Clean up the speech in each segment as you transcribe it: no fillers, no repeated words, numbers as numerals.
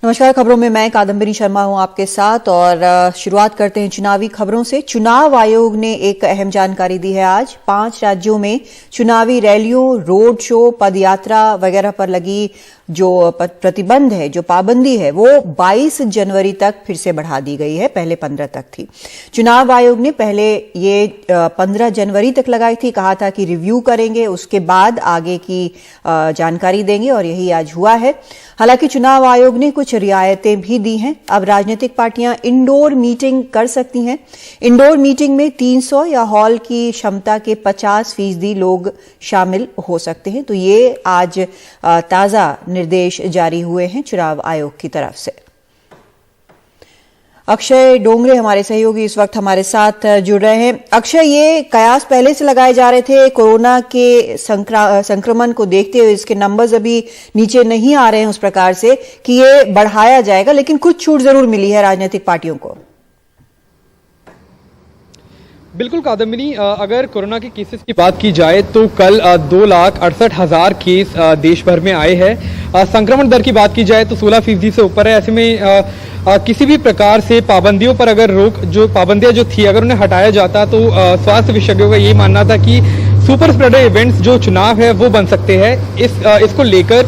नमस्कार। खबरों में मैं कादम्बिनी शर्मा हूं आपके साथ और शुरुआत करते हैं चुनावी खबरों से। चुनाव आयोग ने एक अहम जानकारी दी है। आज 5 राज्यों में चुनावी रैलियों, रोड शो, पदयात्रा वगैरह पर लगी जो प्रतिबंध है, जो पाबंदी है, वो 22 जनवरी तक फिर से बढ़ा दी गई है। पहले 15 तक थी। चुनाव आयोग ने पहले ये 15 जनवरी तक लगाई थी। कहा था कि रिव्यू करेंगे, उसके बाद आगे की जानकारी देंगे और यही आज हुआ है। हालांकि चुनाव आयोग ने कुछ रियायतें भी दी हैं। अब राजनीतिक पार्टियां इंडोर मीटिंग कर सकती हैं। इंडोर मीटिंग में 300 या हॉल की क्षमता के 50% लोग शामिल हो सकते हैं। तो ये आज ताजा निर्देश जारी हुए हैं चुनाव आयोग की तरफ से। अक्षय डोंगरे हमारे सहयोगी इस वक्त हमारे साथ जुड़ रहे हैं। अक्षय, ये कयास पहले से लगाए जा रहे थे, कोरोना के संक्रमण को देखते हुए इसके नंबर्स अभी नीचे नहीं आ रहे हैं उस प्रकार से कि ये बढ़ाया जाएगा, लेकिन कुछ छूट जरूर मिली है राजनीतिक पार्टियों को। बिल्कुल कादम्बिनी, अगर कोरोना के केसेस की बात की जाए तो कल 2,68,000 केस देश भर में आए हैं। संक्रमण दर की बात की जाए तो 16% से ऊपर है। ऐसे में किसी भी प्रकार से पाबंदियों पर अगर पाबंदियां जो थी, अगर उन्हें हटाया जाता तो स्वास्थ्य विशेषज्ञों का ये मानना था कि सुपर स्प्रेडर इवेंट्स जो चुनाव है वो बन सकते हैं। इसको लेकर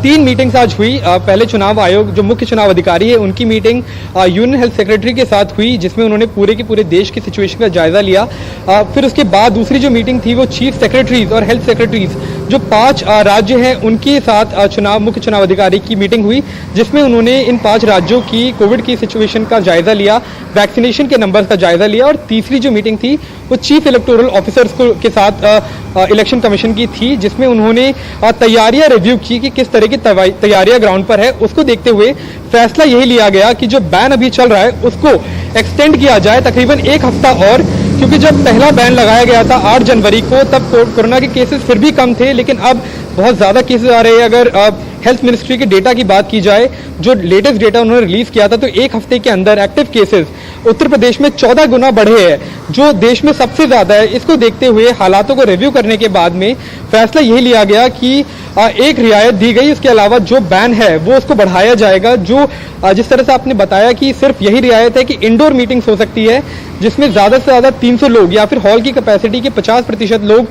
3 मीटिंग्स आज हुई। पहले चुनाव आयोग जो मुख्य चुनाव अधिकारी है उनकी मीटिंग यूनियन हेल्थ सेक्रेटरी के साथ हुई, जिसमें उन्होंने पूरे के पूरे देश की सिचुएशन का जायजा लिया। फिर उसके बाद दूसरी जो मीटिंग थी वो चीफ सेक्रेटरीज और हेल्थ सेक्रेटरीज जो 5 राज्य हैं उनके साथ मुख्य चुनाव अधिकारी की मीटिंग हुई, जिसमें उन्होंने इन 5 राज्यों की कोविड की सिचुएशन का जायजा लिया, वैक्सीनेशन के नंबर का जायजा लिया। और तीसरी जो मीटिंग थी वो चीफ इलेक्टोरल ऑफिसर्स के साथ इलेक्शन कमीशन की थी, जिसमें उन्होंने तैयारियां रिव्यू की कि किस तरह की तैयारियां ग्राउंड पर है। उसको देखते हुए फैसला यही लिया गया कि जो बैन अभी चल रहा है उसको एक्सटेंड किया जाए तकरीबन 1 हफ्ता और, क्योंकि जब पहला बैन लगाया गया था 8 जनवरी को तब कोरोना के केसेस फिर भी कम थे, लेकिन अब बहुत ज्यादा केसेस आ रहे हैं। अगर हेल्थ मिनिस्ट्री के डेटा की बात की जाए, जो लेटेस्ट डेटा उन्होंने रिलीज किया था, तो 1 हफ्ते के अंदर एक्टिव केसेस उत्तर प्रदेश में 14 गुना बढ़े हैं, जो देश में सबसे ज्यादा है। इसको देखते हुए हालातों को रिव्यू करने के बाद में फैसला यही लिया गया कि एक रियायत दी गई, इसके अलावा जो बैन है वो उसको बढ़ाया जाएगा। जो जिस तरह से आपने बताया कि सिर्फ यही रियायत है कि इंडोर मीटिंग्स हो सकती है, जिसमें ज्यादा से ज्यादा 300 लोग या फिर हॉल की कैपेसिटी के 50% लोग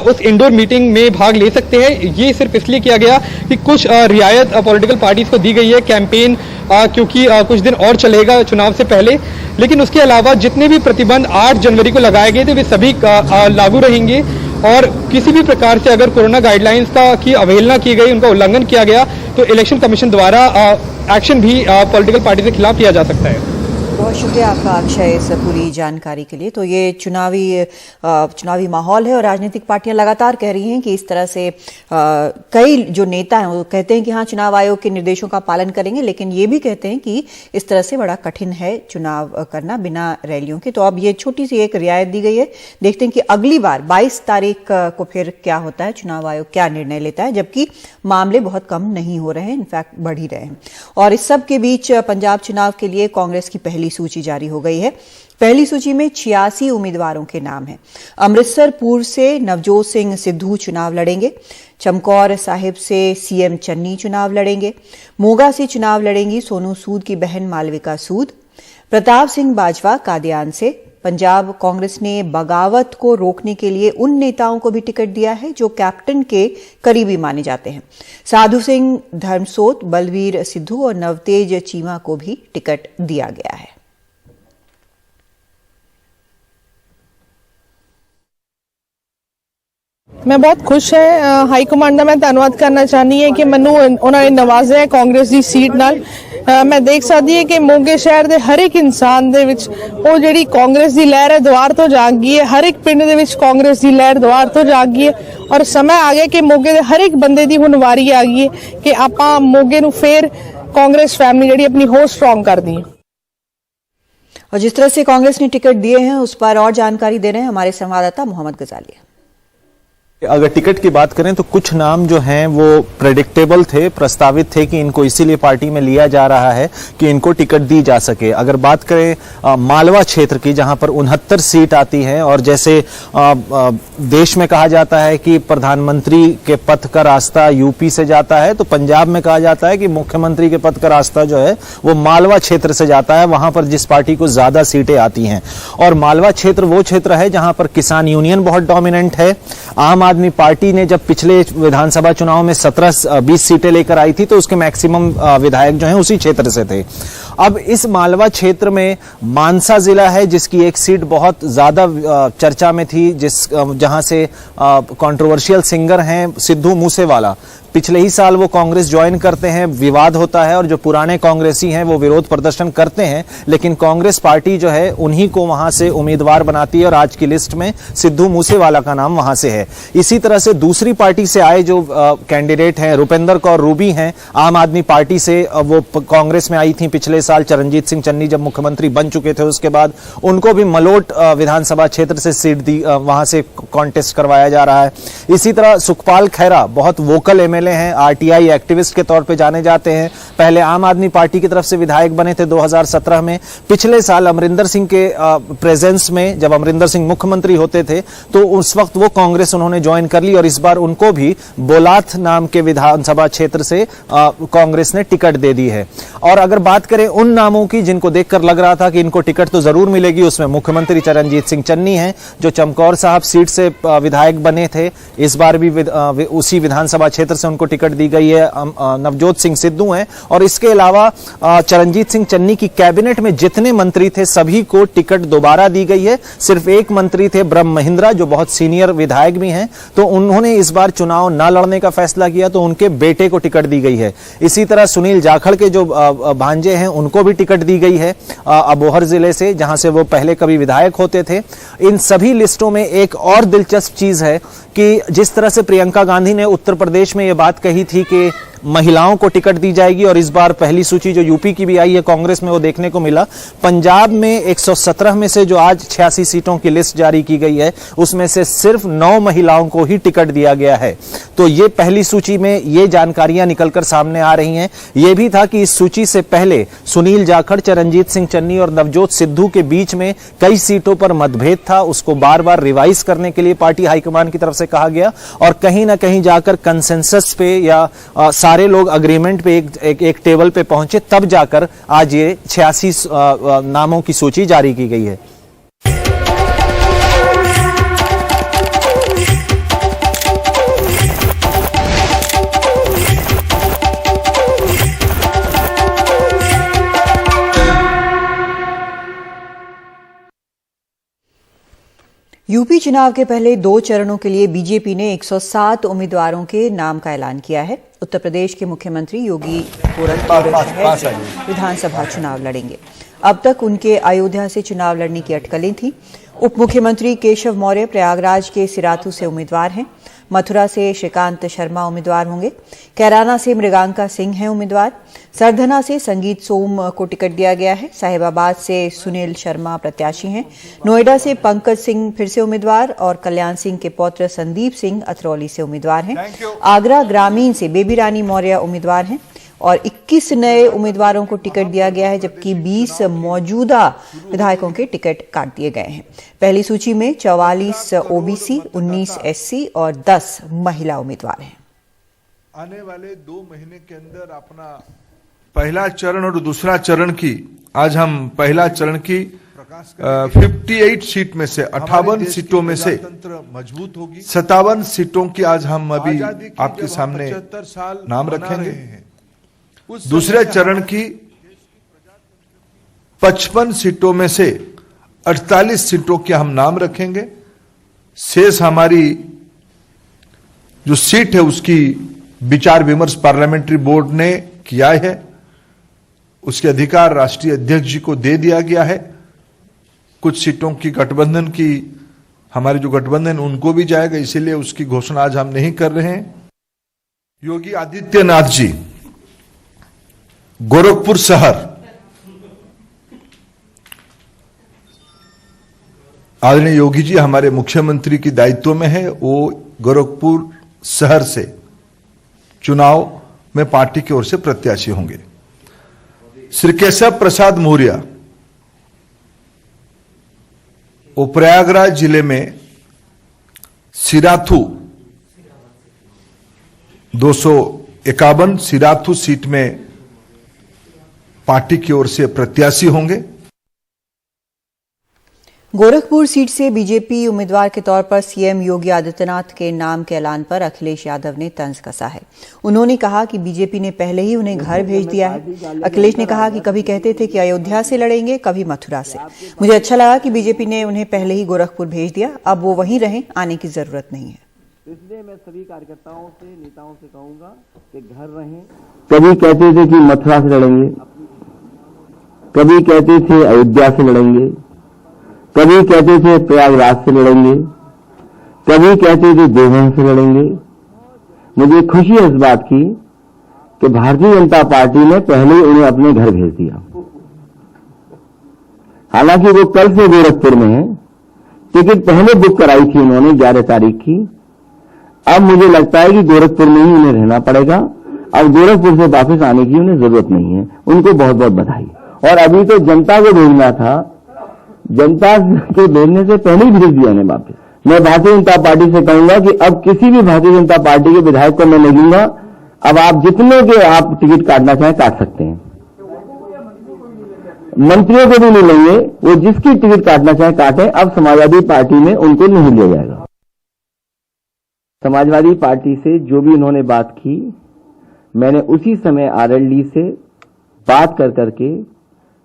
उस इंडोर मीटिंग में भाग ले सकते हैं। ये सिर्फ इसलिए किया गया कि कुछ रियायत पॉलिटिकल पार्टीज को दी गई है, कैंपेन क्योंकि कुछ दिन और चलेगा चुनाव से पहले। लेकिन उसके अलावा जितने भी प्रतिबंध 8 जनवरी को लगाए गए थे वे सभी लागू रहेंगे और किसी भी प्रकार से अगर कोरोना गाइडलाइंस की अवहेलना की गई, उनका उल्लंघन किया गया तो इलेक्शन कमीशन द्वारा एक्शन भी पॉलिटिकल पार्टी के खिलाफ लिया जा सकता है। बहुत शुक्रिया आपका अक्षय इस पूरी जानकारी के लिए। तो ये चुनावी माहौल है और राजनीतिक पार्टियां लगातार कह रही हैं कि इस तरह से कई जो नेता हैं वो कहते हैं कि हाँ चुनाव आयोग के निर्देशों का पालन करेंगे, लेकिन ये भी कहते हैं कि इस तरह से बड़ा कठिन है चुनाव करना बिना रैलियों के। तो अब ये छोटी सी एक रियायत दी गई है। देखते हैं कि अगली बार 22 तारीख को फिर क्या होता है, चुनाव आयोग क्या निर्णय लेता है, जबकि मामले बहुत कम नहीं हो रहे हैं, इनफैक्ट बढ़ ही रहे हैं। और इस सब के बीच पंजाब चुनाव के लिए कांग्रेस की पहली सूची जारी हो गई है। पहली सूची में 86 उम्मीदवारों के नाम हैं। अमृतसर पूर्व से नवजोत सिंह सिद्धू चुनाव लड़ेंगे। चमकौर साहिब से सीएम चन्नी चुनाव लड़ेंगे। मोगा से चुनाव लड़ेंगी सोनू सूद की बहन मालविका सूद। प्रताप सिंह बाजवा कादियान से। पंजाब कांग्रेस ने बगावत को रोकने के लिए उन नेताओं को भी टिकट दिया है जो कैप्टन के करीबी माने जाते हैं। साधु सिंह धर्मसोत, बलवीर सिद्धू और नवतेज चीमा को भी टिकट दिया गया है। मैं बहुत खुश है। हाई कमांड का मैं धन्यवाद करना चाहनी है कि मैनू उन्होंने नवाजा है कांग्रेस की सीट नाल। मैं देख सकती है कि मोगे शहर के हर एक इंसान दे विच वो जिहड़ी कांग्रेस की लहर है द्वार तो जाग गई है। हर एक पिंड दे विच कांग्रेस की लहर द्वार तो जाग गई है और समय आ गया कि मोगे दे हर एक बंदे की हुण वारी आ गई है कि आपां मोगे नूं फिर कांग्रेस फैमिली जिहड़ी अपनी होर स्ट्रोंग कर दी। और जिस तरह से कांग्रेस ने टिकट दिए हैं उस पर और जानकारी दे रहे हैं हमारे संवाददाता मोहम्मद गजाली। अगर टिकट की बात करें तो कुछ नाम जो हैं वो प्रेडिक्टेबल थे, प्रस्तावित थे कि इनको इसीलिए पार्टी में लिया जा रहा है कि इनको टिकट दी जा सके। अगर बात करें मालवा क्षेत्र की, जहां पर 69 सीट आती हैं और जैसे देश में कहा जाता है कि प्रधानमंत्री के पद का रास्ता यूपी से जाता है, तो पंजाब में कहा जाता है कि मुख्यमंत्री के पद का रास्ता जो है वो मालवा क्षेत्र से जाता है, वहां पर जिस पार्टी को ज्यादा सीटें आती हैं। और मालवा क्षेत्र वो क्षेत्र है जहां पर किसान यूनियन बहुत डोमिनेंट है। आम आदमी पार्टी ने जब पिछले विधानसभा चुनाव में 17-20 सीटें लेकर आई थी तो उसके मैक्सिमम विधायक जो हैं उसी क्षेत्र से थे। अब इस मालवा क्षेत्र में मानसा जिला है जिसकी एक सीट बहुत ज्यादा चर्चा में थी, जहां से कंट्रोवर्शियल सिंगर हैं सिद्धू मूसेवाला। पिछले ही साल वो कांग्रेस ज्वाइन करते हैं, विवाद होता है और जो पुराने कांग्रेसी हैं वो विरोध प्रदर्शन करते हैं, लेकिन कांग्रेस पार्टी जो है उन्हीं को वहां से उम्मीदवार बनाती है और आज की लिस्ट में सिद्धू मूसेवाला का नाम वहां से है। इसी तरह से दूसरी पार्टी से आए जो कैंडिडेट हैं, रुपेंद्र कौर रूबी हैं, आम आदमी पार्टी से वो कांग्रेस में आई थी पिछले साल। चरणजीत सिंह चन्नी जब मुख्यमंत्री बन चुके थे उसके बाद उनको भी मलोट विधानसभा क्षेत्र से सीट दी, वहां से कॉन्टेस्ट करवाया जा रहा है। इसी तरह सुखपाल खैरा बहुत वोकल एमएलए हैं, आरटीआई एक्टिविस्ट के तौर पे जाने जाते हैं। पहले आम आदमी पार्टी की तरफ से विधायक बने थे 2017 में। पिछले साल अमरिंदर सिंह के प्रेजेंस में, जब अमरिंदर सिंह मुख्यमंत्री होते थे तो उस वक्त वो कांग्रेस उन्होंने ज्वाइन कर ली और इस बार उनको भी बोलाथ नाम के विधानसभा क्षेत्र से कांग्रेस ने टिकट दे दी है। और अगर बात करें उन नामों की जिनको देखकर लग रहा था कि इनको टिकट तो जरूर मिलेगी, उसमें मुख्यमंत्री चरणजीत सिंह चन्नी हैं जो चमकौर साहब सीट से विधायक बने थे। इस बार भी उसी विधानसभा क्षेत्र से उनको टिकट दी गई है। नवजोत सिंह सिद्धू हैं और इसके अलावा चरणजीत सिंह चन्नी की कैबिनेट में जितने मंत्री थे सभी को टिकट दोबारा दी गई है। सिर्फ एक मंत्री थे ब्रह्म महिंद्रा जो बहुत सीनियर विधायक भी हैं, तो उन्होंने इस बार चुनाव न लड़ने का फैसला किया तो उनके बेटे को टिकट दी गई है। इसी तरह सुनील जाखड़ के जो भांजे हैं उनको भी टिकट दी गई है अबोहर जिले से, जहां से वो पहले कभी विधायक होते थे। इन सभी लिस्टों में एक और दिलचस्प चीज है कि जिस तरह से प्रियंका गांधी ने उत्तर प्रदेश में ये बात कही थी कि महिलाओं को टिकट दी जाएगी और इस बार पहली सूची जो यूपी की भी आई है कांग्रेस में वो देखने को मिला। पंजाब में 117 में से जो आज 86 सीटों की लिस्ट जारी की गई है उसमें से सिर्फ 9 महिलाओं को ही टिकट दिया गया है। तो ये पहली सूची में ये जानकारियां निकलकर सामने आ रही हैं। ये भी था कि इस सूची से पहले सुनील जाखड़, चरणजीत सिंह चन्नी और नवजोत सिद्धू के बीच में कई सीटों पर मतभेद था, उसको बार बार रिवाइज करने के लिए पार्टी हाईकमान की तरफ से कहा गया और कहीं ना कहीं जाकर कंसेंसस पे या सारे लोग अग्रीमेंट पे एक टेबल पे पहुंचे, तब जाकर आज ये 86 नामों की सूची जारी की गई है। यूपी चुनाव के पहले 2 चरणों के लिए बीजेपी ने 107 उम्मीदवारों के नाम का ऐलान किया है। उत्तर प्रदेश के मुख्यमंत्री योगी गोरखपुर से विधानसभा चुनाव लड़ेंगे। अब तक उनके अयोध्या से चुनाव लड़ने की अटकलें थी। उप मुख्यमंत्री केशव मौर्य प्रयागराज के सिराथू से उम्मीदवार हैं। मथुरा से श्रीकांत शर्मा उम्मीदवार होंगे। कैराना से मृगांका सिंह हैं उम्मीदवार। सरधना से संगीत सोम को टिकट दिया गया है। साहिबाबाद से सुनील शर्मा प्रत्याशी हैं। नोएडा से पंकज सिंह फिर से उम्मीदवार और कल्याण सिंह के पौत्र संदीप सिंह अतरौली से उम्मीदवार हैं। आगरा ग्रामीण से बेबी रानी मौर्य उम्मीदवार हैं और 21 नए उम्मीदवारों को टिकट दिया गया है, जबकि 20 मौजूदा विधायकों के टिकट काट दिए गए हैं। पहली सूची में 44 ओबीसी, 19 एससी और 10 महिला उम्मीदवार हैं। आने वाले 2 महीने के अंदर अपना पहला चरण और दूसरा चरण की, आज हम पहला चरण की 58 सीट में से 58 सीटों में से मजबूत होगी। 57 सीटों की आज हम अभी आपके सामने नाम रखेंगे। दूसरे चरण की 55 सीटों में से 48 सीटों के हम नाम रखेंगे। शेष हमारी जो सीट है उसकी विचार विमर्श पार्लियामेंट्री बोर्ड ने किया है, उसके अधिकार राष्ट्रीय अध्यक्ष जी को दे दिया गया है। कुछ सीटों की गठबंधन की, हमारे जो गठबंधन उनको भी जाएगा, इसीलिए उसकी घोषणा आज हम नहीं कर रहे हैं। योगी आदित्यनाथ जी गोरखपुर शहर आदरणीय योगी जी हमारे मुख्यमंत्री की दायित्व में है, वो गोरखपुर शहर से चुनाव में पार्टी की ओर से प्रत्याशी होंगे। श्री केशव प्रसाद मौर्य वो प्रयागराज जिले में सिराथू 251 सिराथू सीट में पार्टी की ओर से प्रत्याशी होंगे। गोरखपुर सीट से बीजेपी उम्मीदवार के तौर पर सीएम योगी आदित्यनाथ के नाम के ऐलान पर अखिलेश यादव ने तंज कसा है। उन्होंने कहा कि बीजेपी ने पहले ही उन्हें घर भेज दिया है। अखिलेश ने कहा कि कभी कहते थे कि अयोध्या से लड़ेंगे, कभी मथुरा से। मुझे अच्छा लगा कि बीजेपी ने उन्हें पहले ही गोरखपुर भेज दिया, अब वो वहीं रहें, आने की जरूरत नहीं है। इसलिए मैं सभी कार्यकर्ताओं से, नेताओं से कहूंगा कि घर रहें। कभी कहते थे कि मथुरा से लड़ेंगे, कभी कहते थे अयोध्या से लड़ेंगे, कभी कहते थे प्रयागराज से लड़ेंगे, कभी कहते थे देवबंद से लड़ेंगे। मुझे खुशी है इस बात की कि भारतीय जनता पार्टी ने पहले उन्हें अपने घर भेज दिया। हालांकि वो कल से गोरखपुर में है, टिकट पहले बुक कराई थी उन्होंने 11 तारीख की। अब मुझे लगता है कि गोरखपुर में ही उन्हें रहना पड़ेगा। अब गोरखपुर से वापस आने की उन्हें जरूरत नहीं है। उनको बहुत बहुत बधाई। और अभी तो जनता को भेजना था, जनता के भेजने से पहले ही भेज दिया उन्हें वापस। मैं भारतीय जनता पार्टी से कहूंगा कि अब किसी भी भारतीय जनता पार्टी के विधायक को मैं नहीं लूंगा। अब आप जितने के आप टिकट काटना चाहें काट सकते हैं। मंत्रियों को भी नहीं लेंगे, वो जिसकी टिकट काटना चाहें काटें। अब समाजवादी पार्टी में उनको नहीं लिया जाएगा। समाजवादी पार्टी से जो भी उन्होंने बात की, मैंने उसी समय आरएलडी से बात कर करके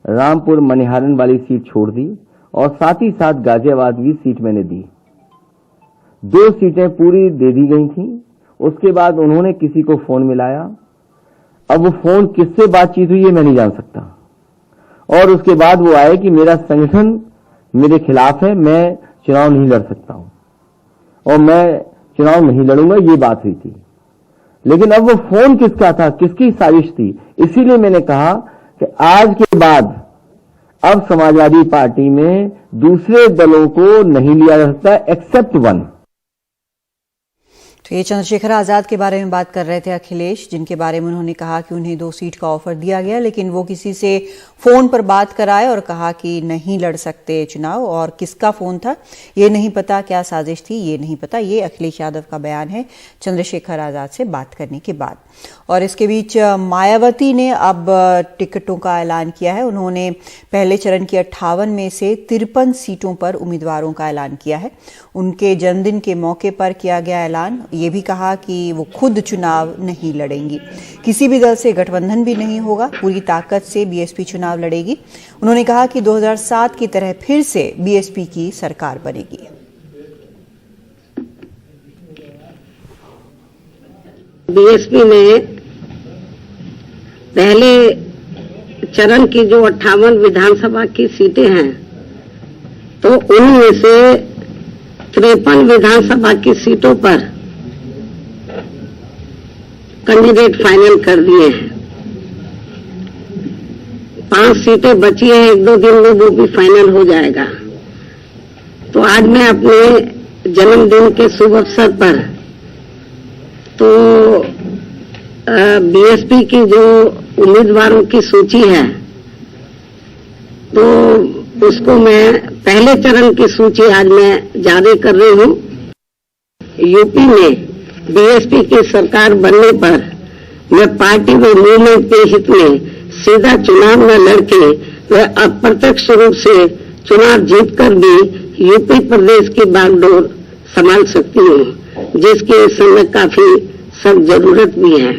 रामपुर मनिहारन वाली सीट छोड़ दी और साथ ही साथ गाजियाबाद की सीट मैंने दी। 2 सीटें पूरी दे दी गई थी। उसके बाद उन्होंने किसी को फोन मिलाया। अब वो फोन किससे बातचीत हुई ये मैं नहीं जान सकता। और उसके बाद वो आए कि मेरा संगठन मेरे खिलाफ है, मैं चुनाव नहीं लड़ सकता हूं और मैं चुनाव नहीं लड़ूंगा, ये बात हुई थी। लेकिन अब वो फोन किसका था, किसकी साजिश थी? इसीलिए मैंने कहा कि आज के बाद अब समाजवादी पार्टी में दूसरे दलों को नहीं लिया जा सकता एक्सेप्ट वन। तो ये चंद्रशेखर आजाद के बारे में बात कर रहे थे अखिलेश, जिनके बारे में उन्होंने कहा कि उन्हें 2 सीट का ऑफर दिया गया, लेकिन वो किसी से फोन पर बात कराए और कहा कि नहीं लड़ सकते चुनाव। और किसका फोन था ये नहीं पता, क्या साजिश थी ये नहीं पता। ये अखिलेश यादव का बयान है चंद्रशेखर आजाद से बात करने के बाद। और इसके बीच मायावती ने अब टिकटों का ऐलान किया है। उन्होंने पहले चरण की 58 में से 53 सीटों पर उम्मीदवारों का ऐलान किया है। उनके जन्मदिन के मौके पर किया गया ऐलान। ये भी कहा कि वो खुद चुनाव नहीं लड़ेंगी, किसी भी दल से गठबंधन भी नहीं होगा, पूरी ताकत से बीएसपी चुनाव लड़ेगी। उन्होंने कहा कि 2007 की तरह फिर से बीएसपी की सरकार बनेगी। बीएसपी में पहले चरण की जो 58 विधानसभा की सीटें हैं, तो उनमें से 53 विधानसभा की सीटों पर कैंडिडेट फाइनल कर दिए हैं। 5 सीटें बची हैं, 1-2 दिन में वो भी फाइनल हो जाएगा। तो आज मैं अपने जन्मदिन के शुभ अवसर पर तो बीएसपी की जो उम्मीदवारों की सूची है, तो उसको मैं पहले चरण की सूची आज मैं जारी कर रही हूँ। यूपी में बीएसपी की सरकार बनने पर मैं पार्टी व मूवमेंट के हित में सीधा चुनाव न लड़के व अप्रत्यक्ष रूप से चुनाव जीतकर भी यूपी प्रदेश की बागडोर संभाल सकती हूँ, जिसकी इस समय काफी सब जरूरत भी है।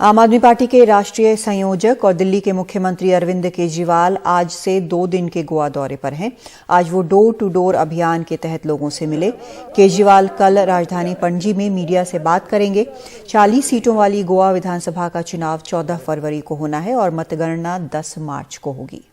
आम आदमी पार्टी के राष्ट्रीय संयोजक और दिल्ली के मुख्यमंत्री अरविंद केजरीवाल आज से 2 दिन के गोवा दौरे पर हैं। आज वो डोर टू डोर अभियान के तहत लोगों से मिले। केजरीवाल कल राजधानी पणजी में मीडिया से बात करेंगे। 40 सीटों वाली गोवा विधानसभा का चुनाव 14 फरवरी को होना है और मतगणना 10 मार्च को होगी।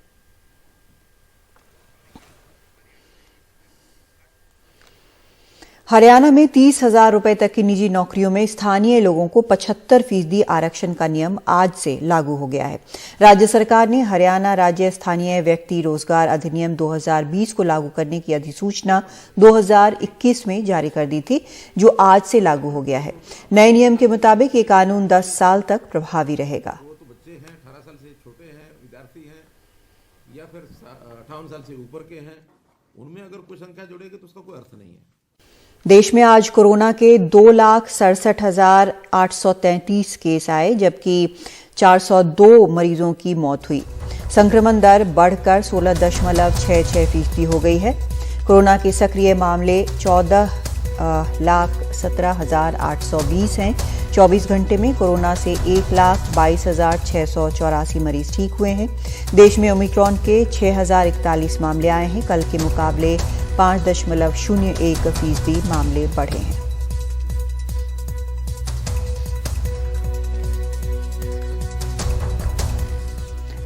हरियाणा में 30,000 रुपए तक की निजी नौकरियों में स्थानीय लोगों को 75% आरक्षण का नियम आज से लागू हो गया है। राज्य सरकार ने हरियाणा राज्य स्थानीय व्यक्ति रोजगार अधिनियम 2020 को लागू करने की अधिसूचना 2021 में जारी कर दी थी, जो आज से लागू हो गया है। नए नियम के मुताबिक ये कानून 10 साल तक प्रभावी रहेगा। बच्चे हैं 18 साल से छोटे हैं, विद्यार्थी हैं या फिर 58 साल से ऊपर के हैं, उनमें अगर कोई संख्या जुड़ेगी तो उसका कोई अर्थ नहीं है। देश में आज कोरोना के 2,67,833 केस आए, जबकि 402 मरीजों की मौत हुई। संक्रमण दर बढ़कर 16.66% हो गई है। कोरोना के सक्रिय मामले 14,17,820 हैं। 24 घंटे में कोरोना से 1,22,684 मरीज ठीक हुए हैं। देश में ओमिक्रॉन के 6,041 मामले आए हैं। कल के मुकाबले 5.01% मामले बढ़े हैं।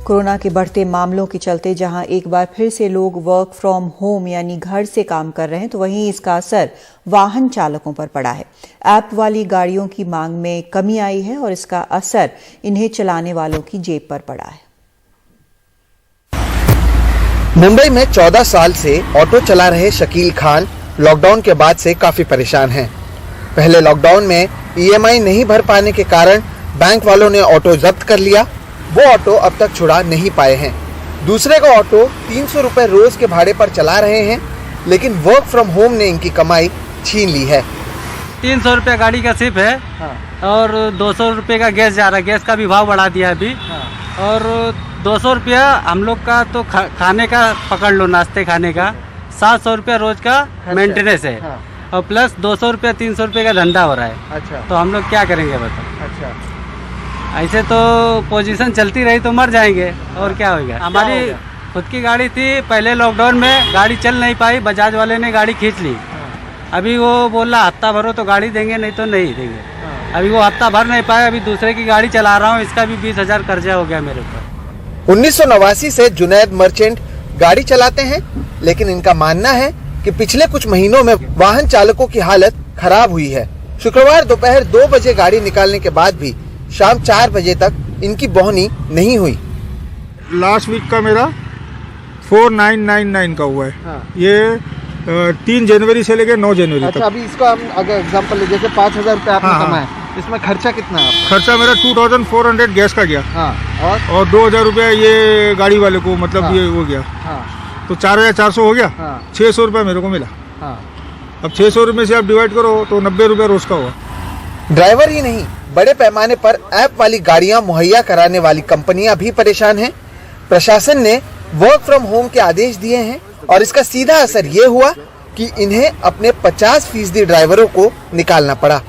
कोरोना के बढ़ते मामलों के चलते जहां एक बार फिर से लोग वर्क फ्रॉम होम यानी घर से काम कर रहे हैं, तो वहीं इसका असर वाहन चालकों पर पड़ा है। ऐप वाली गाड़ियों की मांग में कमी आई है और इसका असर इन्हें चलाने वालों की जेब पर पड़ा है। मुंबई में 14 साल से ऑटो चला रहे शकील खान लॉकडाउन के बाद से काफी परेशान हैं। पहले लॉकडाउन में ईएमआई नहीं भर पाने के कारण बैंक वालों ने ऑटो जब्त कर लिया। वो ऑटो अब तक छुड़ा नहीं पाए हैं। दूसरे का ऑटो 300 रुपए रोज के भाड़े पर चला रहे हैं, लेकिन वर्क फ्रॉम होम ने इनकी कमाई छीन ली है। 300 रुपये गाड़ी का सिर्फ है। और 200 रुपये का गैस जा रहा है। गैस का भी भाव बढ़ा दिया अभी। और 200 रुपया हम लोग का तो खाने का पकड़ लो, नाश्ते खाने का 700 रुपया रोज का मेंटेनेंस है। और प्लस 200 रुपया 300 रुपये का धंधा हो रहा है। अच्छा। तो हम लोग क्या करेंगे बताओ। अच्छा। ऐसे तो पोजीशन चलती रही तो मर जाएंगे और क्या होगा। हमारी खुद की गाड़ी थी, पहले लॉकडाउन में गाड़ी चल नहीं पाई, बजाज वाले ने गाड़ी खींच ली। अभी वो बोला हफ्ता भरो तो गाड़ी देंगे, नहीं तो नहीं देंगे। अभी वो हफ्ता भर नहीं पाया, अभी दूसरे की गाड़ी चला रहा हूँ, इसका भी 20,000 कर्जा हो गया मेरे ऊपर। 1989 से जुनैद मर्चेंट गाड़ी चलाते हैं, लेकिन इनका मानना है कि पिछले कुछ महीनों में वाहन चालकों की हालत खराब हुई है। शुक्रवार दोपहर 2 बजे गाड़ी निकालने के बाद भी शाम 4 बजे तक इनकी बोहनी नहीं हुई। लास्ट वीक का मेरा 4999 का हुआ है। ये 3 जनवरी से लेकर 9 जनवरी तक। अभी इसका हम अगर एग्जांपल ले, जैसे 5,000 रुपये आपने कमाया, इसमें खर्चा कितना है आपका? खर्चा मेरा 2400 गैस का गया। और 2,000 रुपया ये गाड़ी वाले को मतलब ये हो गया। तो 4,400 हो गया। 600 रुपया मेरे को मिला। अब 600 रुपये से आप डिवाइड करो तो 90 रुपया रोज का हुआ। ड्राइवर ही नहीं, बड़े पैमाने पर ऐप वाली गाड़ियां मुहैया कराने वाली कंपनियां भी परेशान हैं। प्रशासन ने वर्क फ्रॉम होम के आदेश दिए हैं और इसका सीधा असर ये हुआ कि इन्हें अपने 50% ड्राइवरों को निकालना पड़ा।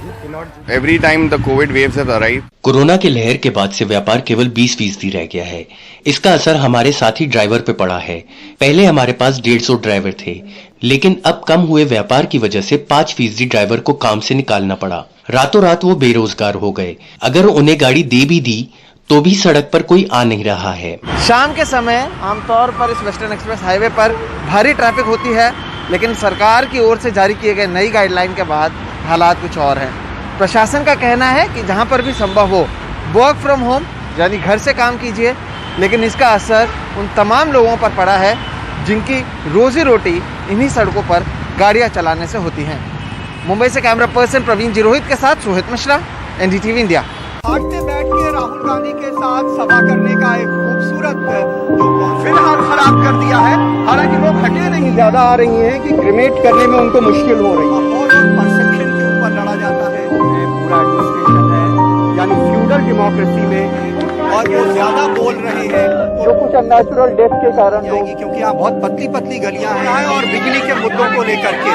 Every time the COVID waves have arrived, corona के लहर के बाद से व्यापार केवल 20% रह गया है। इसका असर हमारे साथी ड्राइवर पे पड़ा है। पहले हमारे पास 150 ड्राइवर थे, लेकिन अब कम हुए व्यापार की वजह से 5% ड्राइवर को काम से निकालना पड़ा। रातों रात वो बेरोजगार हो गए। अगर उन्हें गाड़ी दे भी दी तो भी सड़क पर कोई आ नहीं रहा है। शाम के समय आमतौर पर इस वेस्टर्न एक्सप्रेस हाईवे पर भारी ट्रैफिक होती है, लेकिन सरकार की ओर से जारी किए गए नई गाइडलाइन के बाद हालात कुछ और हैं। प्रशासन का कहना है कि जहां पर भी संभव हो वर्क फ्रॉम होम यानी घर से काम कीजिए, लेकिन इसका असर उन तमाम लोगों पर पड़ा है जिनकी रोजी रोटी इन्हीं सड़कों पर गाड़ियां चलाने से होती हैं। मुंबई से कैमरा पर्सन प्रवीण जिरोहित के साथ सोहित मिश्रा, एनडीटीवी इंडिया। हाथ में बैठ के राहुल गांधी के साथ सभा करने का एक खूबसूरत जो फिलहाल खराब कर दिया है। हालांकि लोग हटे नहीं, ज्यादा आ रही हैं कि क्रिमेट करने में उनको मुश्किल हो रही है। और परसेप्शन के ऊपर लड़ा जाता है। पूरा एडमिनिस्ट्रेशन है यानी फ्यूडल डेमोक्रेसी में, और वो ज्यादा बोल रहे हैं जो कुछ अननेचुरल डेथ के कारण होगी, क्योंकि यहाँ बहुत पतली पतली गलियां हैं और बिजली के मुद्दों को लेकर के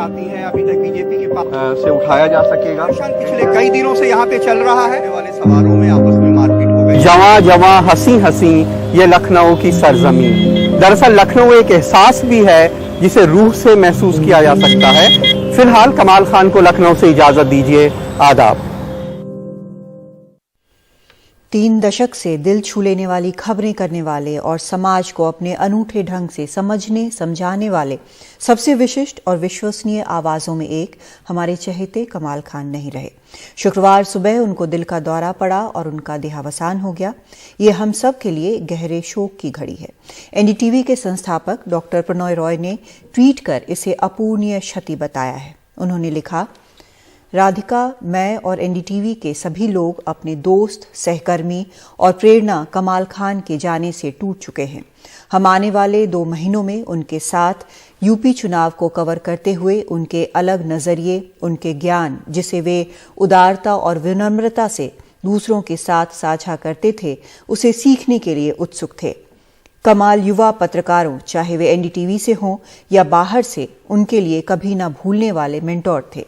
आती हैं। अभी तक बीजेपी के पास से उठाया जा सकेगा। पिछले कई दिनों से यहाँ पे चल रहा है। वाले सवारों में आपस में मारपीट हो गई। जवां जवां हंसी हंसी ये लखनऊ की सरजमीन। दरअसल लखनऊ एक एहसास भी है जिसे रूह से महसूस किया जा सकता है। फिलहाल कमाल खान को लखनऊ से इजाजत दीजिए। आदाब। 3 दशक से दिल छू लेने वाली खबरें करने वाले और समाज को अपने अनूठे ढंग से समझने समझाने वाले सबसे विशिष्ट और विश्वसनीय आवाजों में एक हमारे चहेते कमाल खान नहीं रहे। शुक्रवार सुबह उनको दिल का दौरा पड़ा और उनका देहावसान हो गया। ये हम सब के लिए गहरे शोक की घड़ी है। एनडीटीवी के संस्थापक डॉक्टर प्रणय रॉय ने ट्वीट कर इसे अपूरणीय क्षति बताया है। उन्होंने लिखा, राधिका, मैं और एनडीटीवी के सभी लोग अपने दोस्त, सहकर्मी और प्रेरणा कमाल खान के जाने से टूट चुके हैं। हम आने वाले 2 महीनों में उनके साथ यूपी चुनाव को कवर करते हुए उनके अलग नजरिए, उनके ज्ञान, जिसे वे उदारता और विनम्रता से दूसरों के साथ साझा करते थे, उसे सीखने के लिए उत्सुक थे। कमाल युवा पत्रकारों, चाहे वे एनडीटीवी से हों या बाहर से, उनके लिए कभी न भूलने वाले मेंटोर थे।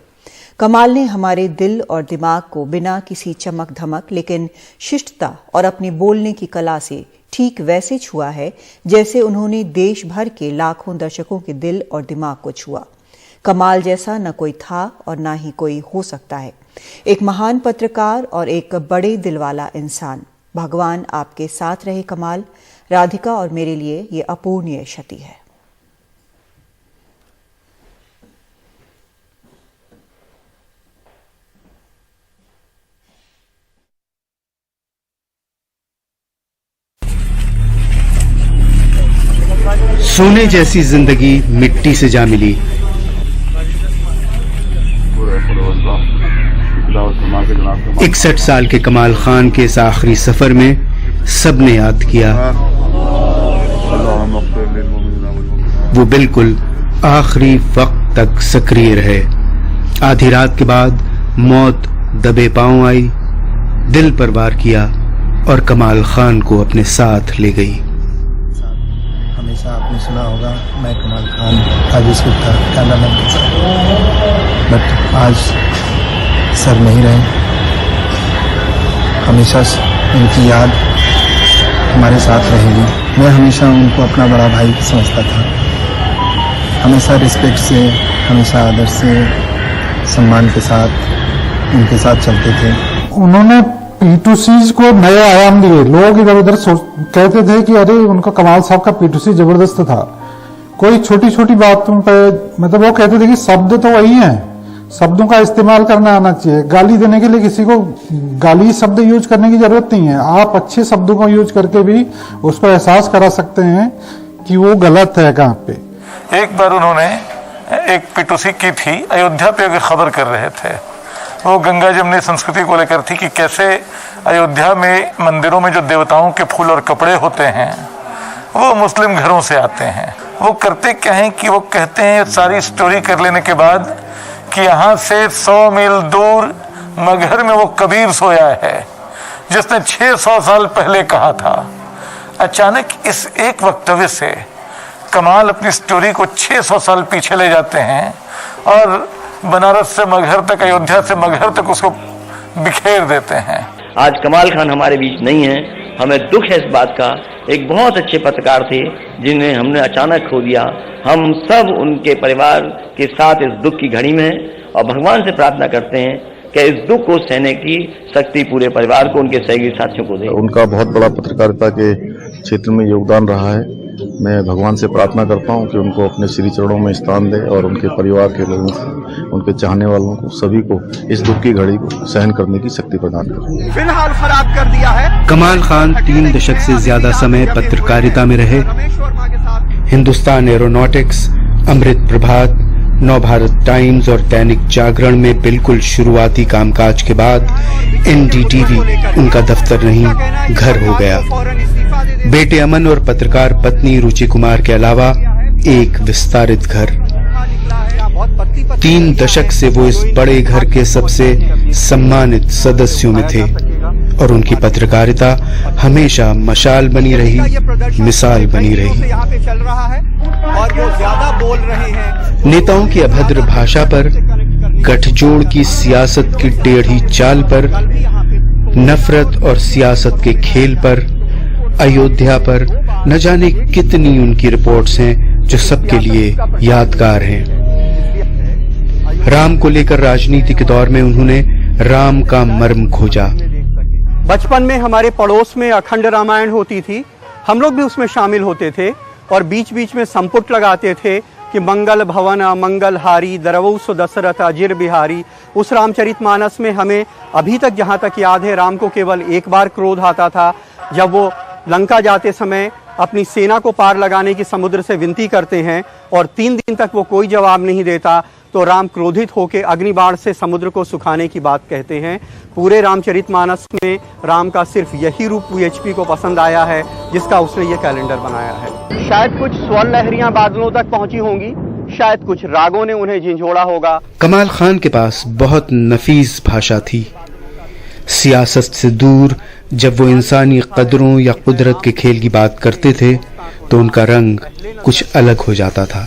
कमाल ने हमारे दिल और दिमाग को बिना किसी चमक धमक लेकिन शिष्टता और अपने बोलने की कला से ठीक वैसे छुआ है जैसे उन्होंने देश भर के लाखों दर्शकों के दिल और दिमाग को छुआ। कमाल जैसा न कोई था और न ही कोई हो सकता है। एक महान पत्रकार और एक बड़े दिल वाला इंसान। भगवान आपके साथ रहे कमाल। राधिका और मेरे लिए ये अपूरणीय क्षति है। सोने जैसी जिंदगी मिट्टी से जा मिली। 61 साल के कमाल खान के इस आखिरी सफर में सबने याद किया। वो बिल्कुल आखिरी वक्त तक सक्रिय रहे। आधी रात के बाद मौत दबे पांव आई, दिल पर वार किया और कमाल खान को अपने साथ ले गई। हमेशा आपने सुना होगा, मैं कमाल खान राजेश गुप्ता कैमरामैन के साथ, बट आज सर नहीं रहे। हमेशा उनकी याद हमारे साथ रहेगी। मैं हमेशा उनको अपना बड़ा भाई समझता था। हमेशा रिस्पेक्ट से, हमेशा आदर से, सम्मान के साथ उनके साथ चलते थे। उन्होंने P2C को नए आयाम दिए। लोग इधर उधर कहते थे कि अरे उनका कमाल साहब का P2C जबरदस्त था। कोई छोटी छोटी बातों पे मतलब वो कहते थे कि शब्द तो वही हैं, शब्दों का इस्तेमाल करना आना चाहिए। गाली देने के लिए किसी को गाली शब्द यूज करने की जरूरत नहीं है। आप अच्छे शब्दों को यूज करके भी उसको एहसास करा सकते हैं कि वो गलत है कहाँ पे। एक बार उन्होंने एक P2C की थी, अयोध्या पे खबर कर रहे थे। वो गंगा जमुनी संस्कृति को लेकर थी कि कैसे अयोध्या में मंदिरों में जो देवताओं के फूल और कपड़े होते हैं वो मुस्लिम घरों से आते हैं। वो करते क्या है कि वो कहते हैं सारी स्टोरी कर लेने के बाद कि यहाँ से 100 मील दूर मगहर में वो कबीर सोया है जिसने 600 साल पहले कहा था। अचानक इस एक वक्तव्य से कमाल अपनी स्टोरी को 600 साल पीछे ले जाते हैं और बनारस से मगहर तक, अयोध्या से मगहर तक उसको बिखेर देते हैं। आज कमाल खान हमारे बीच नहीं है। हमें दुख है इस बात का। एक बहुत अच्छे पत्रकार थे जिन्हें हमने अचानक खो दिया। हम सब उनके परिवार के साथ इस दुख की घड़ी में और भगवान से प्रार्थना करते हैं कि इस दुख को सहने की शक्ति पूरे परिवार को, उनके सहयोगी साथियों को दे। उनका बहुत बड़ा पत्रकारिता के क्षेत्र में योगदान रहा है। मैं भगवान से प्रार्थना करता हूं कि उनको अपने श्री चरणों में स्थान दे और उनके परिवार के लोगों को, उनके चाहने वालों को, सभी को इस दुख की घड़ी को सहन करने की शक्ति प्रदान करें। फिलहाल खराब कर दिया है। कमाल खान 3 दशक से ज्यादा समय पत्रकारिता में रहे। हिंदुस्तान एरोनॉटिक्स, अमृत प्रभात, नवभारत टाइम्स और दैनिक जागरण में बिल्कुल शुरुआती कामकाज के बाद एनडीटीवी उनका दफ्तर नहीं, घर हो गया। बेटे अमन और पत्रकार पत्नी रुचि कुमार के अलावा एक विस्तारित घर। 3 दशक से वो इस बड़े घर के सबसे सम्मानित सदस्यों में थे और उनकी पत्रकारिता हमेशा मशाल बनी रही, मिसाल बनी रही। नेताओं की अभद्र भाषा पर, गठजोड़ की सियासत की टेढ़ी चाल पर, नफरत और सियासत के खेल पर, अयोध्या पर न जाने कितनी उनकी रिपोर्ट्स हैं जो सबके लिए यादगार हैं। राम को लेकर राजनीति के दौर में उन्होंने राम का मर्म खोजा। बचपन में हमारे पड़ोस में अखंड रामायण होती थी, हम लोग भी उसमें शामिल होते थे और बीच बीच में संपुट लगाते थे कि मंगल भवन मंगल हारी दरवऊ सो दशरथ अजिर बिहारी। उस रामचरितमानस में हमें अभी तक जहाँ तक याद है, राम को केवल एक बार क्रोध आता था, जब वो लंका जाते समय अपनी सेना को पार लगाने की समुद्र से विनती करते हैं और 3 दिन तक वो कोई जवाब नहीं देता, तो राम क्रोधित होकर अग्निबाण से समुद्र को सुखाने की बात कहते हैं। पूरे रामचरितमानस में राम का सिर्फ यही रूप वीएचपी को पसंद आया है, जिसका उसने ये कैलेंडर बनाया है। शायद कुछ स्वर लहरियां बादलों तक पहुंची होंगी, शायद कुछ रागों ने उन्हें झिंझोड़ा होगा। कमाल खान के पास बहुत नफीस भाषा थी। सियासत से दूर जब वो इंसानी कदरों या कुदरत के खेल की बात करते थे तो उनका रंग कुछ अलग हो जाता था।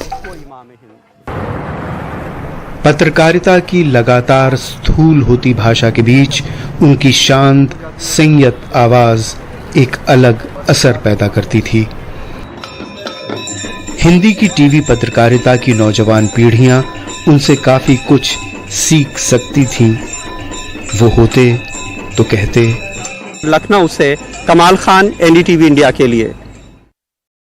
पत्रकारिता की लगातार स्थूल होती भाषा के बीच उनकी शांत संयत आवाज एक अलग असर पैदा करती थी। हिंदी की टीवी पत्रकारिता की नौजवान पीढ़ियां उनसे काफी कुछ सीख सकती थीं। वो होते तो कहते। लखनऊ से कमाल खान, एनडीटीवी इंडिया के लिए।